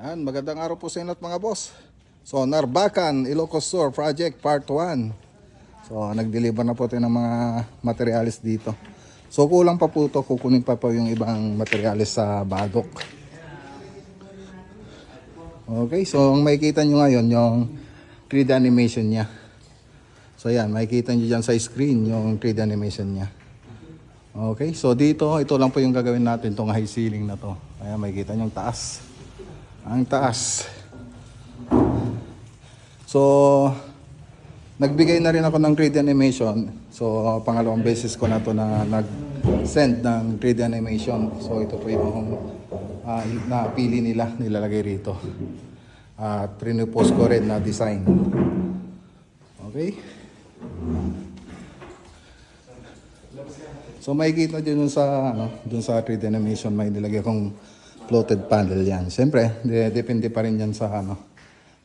Yan, magandang araw po sa inyo mga boss. So, Narbacan, Ilocos Sur Project Part 1. So, nag-deliver na po tayo ng mga materialis dito. So, kulang pa po ito. Kukunin pa po yung ibang materialis sa Badok. Okay, so ang makikita nyo ngayon yung 3D animation niya. So, yan, makikita nyo dyan sa screen yung 3D animation niya. Okay, so dito, ito lang po yung gagawin natin, itong high ceiling na to. Ayan, makikita nyo yung taas. Ang taas. So, nagbigay na rin ako ng 3D animation. So, pangalawang beses ko na to na nag-send ng 3D animation. So, ito po yung napili nila, nilalagay rito. At rinupost ko rin na design. Okay? So, makikita dyan dun sa 3D animation, may nilagay akong floated panel yan. Siyempre, depende pa rin yan sa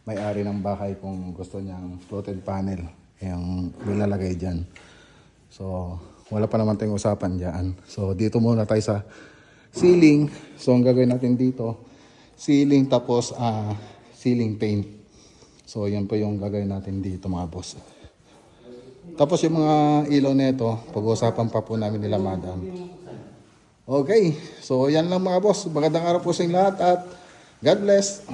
may-ari ng bahay kung gusto niyang floated panel. Yung nilalagay dyan. So, wala pa naman tayong usapan dyan. So, dito muna tayo sa ceiling. So, ang gagawin natin dito, ceiling tapos ceiling paint. So, yan po yung gagawin natin dito mga boss. Tapos yung mga ilaw nito, pag-uusapan pa po namin nila madam. Okay, so yan lang mga boss. Magandang araw po sa inyo lahat at God bless.